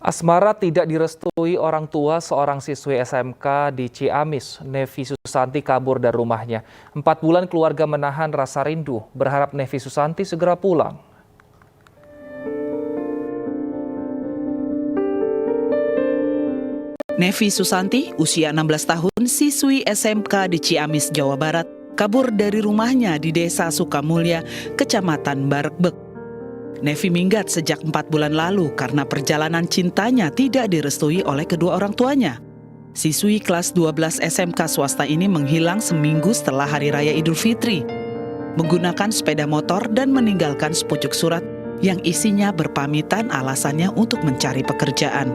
Asmara tidak direstui orang tua seorang siswi SMK di Ciamis. Nevi Susanti kabur dari rumahnya. 4 bulan keluarga menahan rasa rindu, berharap Nevi Susanti segera pulang. Nevi Susanti, usia 16 tahun, siswi SMK di Ciamis, Jawa Barat, kabur dari rumahnya di Desa Sukamulya, Kecamatan Barekbek. Nevi minggat sejak 4 bulan lalu karena perjalanan cintanya tidak direstui oleh kedua orang tuanya. Siswi kelas 12 SMK swasta ini menghilang seminggu setelah Hari Raya Idul Fitri, menggunakan sepeda motor dan meninggalkan sepucuk surat yang isinya berpamitan alasannya untuk mencari pekerjaan.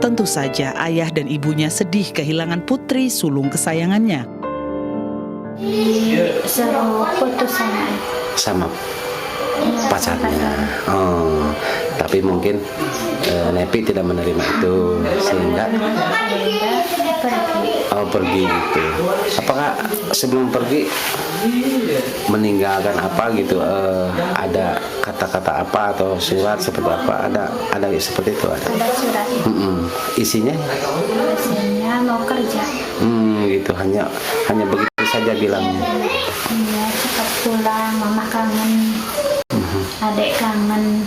Tentu saja ayah dan ibunya sedih kehilangan putri sulung kesayangannya. Suruh putus sama pacarnya. Tapi mungkin Nevi tidak menerima itu sehingga pergi gitu. Apakah sebelum pergi meninggalkan apa gitu? Ada kata-kata apa atau surat seperti apa? Ada seperti itu ada. Ada surat. Isinya Mau kerja. Gitu hanya begitu saja bilangnya. Iya, cepat pulang, mama kangen. Adik kangen,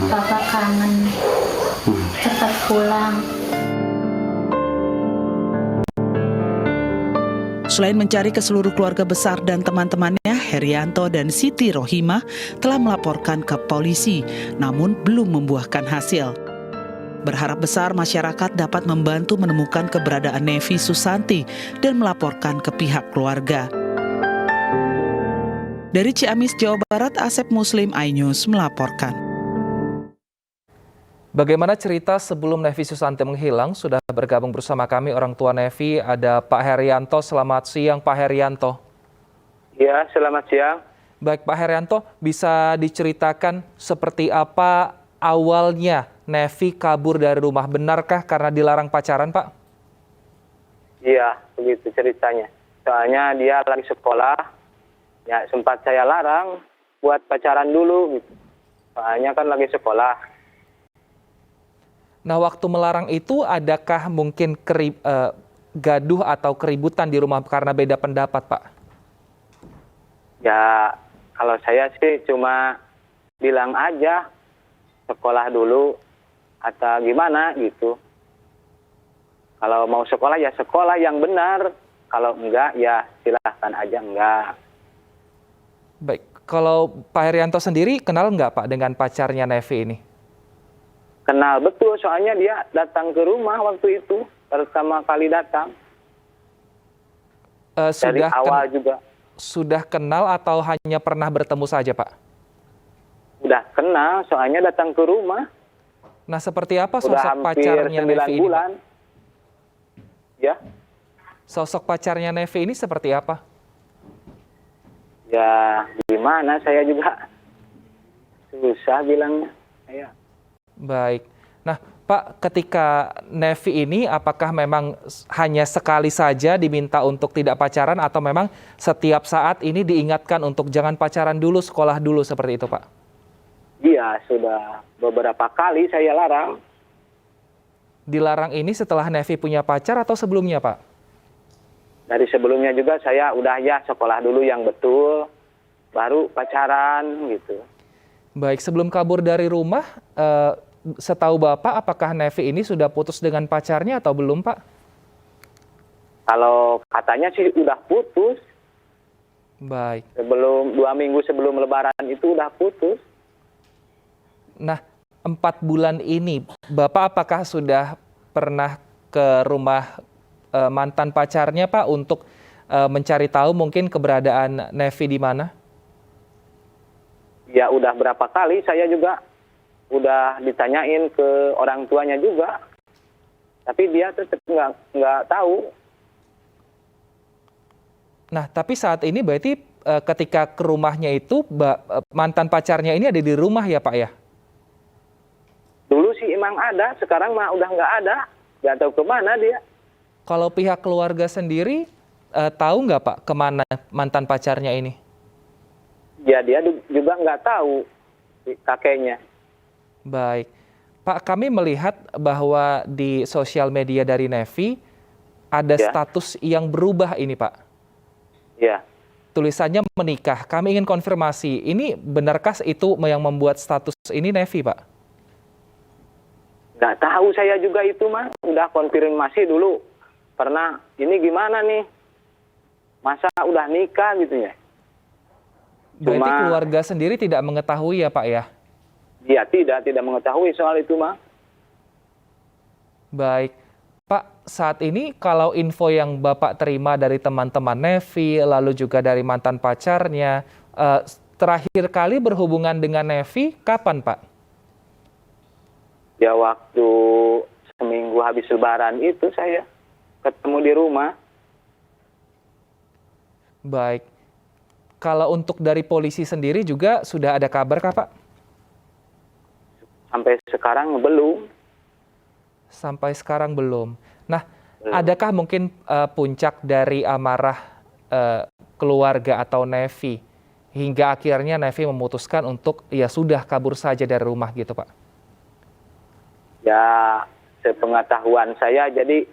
papa kangen, cepat pulang. Selain mencari ke seluruh keluarga besar dan teman-temannya, Herianto dan Siti Rohimah telah melaporkan ke polisi, namun belum membuahkan hasil. Berharap besar masyarakat dapat membantu menemukan keberadaan Nevi Susanti dan melaporkan ke pihak keluarga. Dari Ciamis, Jawa Barat, Asep Muslim, iNews melaporkan. Bagaimana cerita sebelum Nevi Susanti menghilang? Sudah bergabung bersama kami orang tua Nevi, ada Pak Herianto. Selamat siang Pak Herianto. Ya, selamat siang. Baik Pak Herianto, bisa diceritakan seperti apa awalnya Nevi kabur dari rumah? Benarkah karena dilarang pacaran Pak? Iya, begitu ceritanya. Soalnya dia lagi sekolah. Ya sempat saya larang buat pacaran dulu gitu. Soalnya kan lagi sekolah. Nah waktu melarang itu adakah mungkin gaduh atau keributan di rumah karena beda pendapat Pak? Ya kalau saya sih cuma bilang aja sekolah dulu atau gimana gitu. Kalau mau sekolah ya sekolah yang benar. Kalau enggak ya silahkan aja enggak. Baik, kalau Pak Herianto sendiri kenal nggak Pak dengan pacarnya Nevi ini? Kenal betul, soalnya dia datang ke rumah waktu itu, pertama kali datang. Dari awal juga. Sudah kenal atau hanya pernah bertemu saja Pak? Udah kenal, soalnya datang ke rumah. Nah seperti apa Udah sosok pacarnya Nevi ini bulan. Pak? Ya. Sosok pacarnya Nevi ini seperti apa? Ya gimana, saya juga susah bilangnya. Ya. Baik. Nah Pak, ketika Nevi ini apakah memang hanya sekali saja diminta untuk tidak pacaran atau memang setiap saat ini diingatkan untuk jangan pacaran dulu, sekolah dulu seperti itu Pak? Iya, sudah beberapa kali saya larang. Dilarang ini setelah Nevi punya pacar atau sebelumnya Pak? Dari sebelumnya juga saya udah ya sekolah dulu yang betul, baru pacaran gitu. Baik, sebelum kabur dari rumah, setahu Bapak apakah Nevi ini sudah putus dengan pacarnya atau belum Pak? Kalau katanya sih udah putus. Baik. 2 minggu sebelum Lebaran itu udah putus. Nah, 4 bulan ini Bapak apakah sudah pernah ke rumah mantan pacarnya Pak untuk mencari tahu mungkin keberadaan Nevi di mana? Ya udah berapa kali saya juga udah ditanyain ke orang tuanya juga, tapi dia tetap nggak tahu. Nah tapi saat ini berarti ketika ke rumahnya itu mantan pacarnya ini ada di rumah ya Pak ya? Dulu sih emang ada, sekarang mah udah nggak ada, nggak tahu kemana dia. Kalau pihak keluarga sendiri tahu nggak Pak kemana mantan pacarnya ini? Ya dia juga nggak tahu kakeknya. Baik. Pak, kami melihat bahwa di sosial media dari Nevi ada Ya. status yang berubah ini, Pak. Ya. Tulisannya menikah. Kami ingin konfirmasi, ini benarkah itu yang membuat status ini Nevi, Pak? Nggak tahu saya juga itu mah. Udah konfirmasi dulu. Pernah, ini gimana nih? Masa udah nikah gitu ya? Berarti Cuma- keluarga sendiri tidak mengetahui ya, Pak ya? Dia tidak mengetahui soal itu mah. Baik. Pak, saat ini kalau info yang Bapak terima dari teman-teman Nevi, lalu juga dari mantan pacarnya, terakhir kali berhubungan dengan Nevi, kapan, Pak? Ya waktu seminggu habis lebaran itu saya ketemu di rumah. Baik. Kalau untuk dari polisi sendiri juga sudah ada kabar, Pak? Sampai sekarang belum. Sampai sekarang belum. Nah, Belum. adakah mungkin puncak dari amarah keluarga atau Nevi hingga akhirnya Nevi memutuskan untuk ya sudah kabur saja dari rumah gitu, Pak? Ya sepengetahuan saya, jadi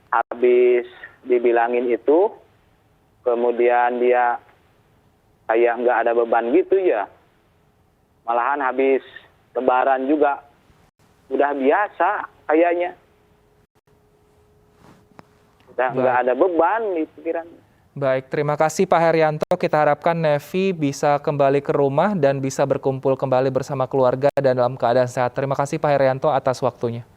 habis dibilangin itu, kemudian dia kayak nggak ada beban gitu ya. Malahan habis lebaran juga udah biasa kayaknya. Udah nggak ada beban di pikiran. Baik, terima kasih Pak Herianto. Kita harapkan Nevi bisa kembali ke rumah dan bisa berkumpul kembali bersama keluarga dan dalam keadaan sehat. Terima kasih Pak Herianto atas waktunya.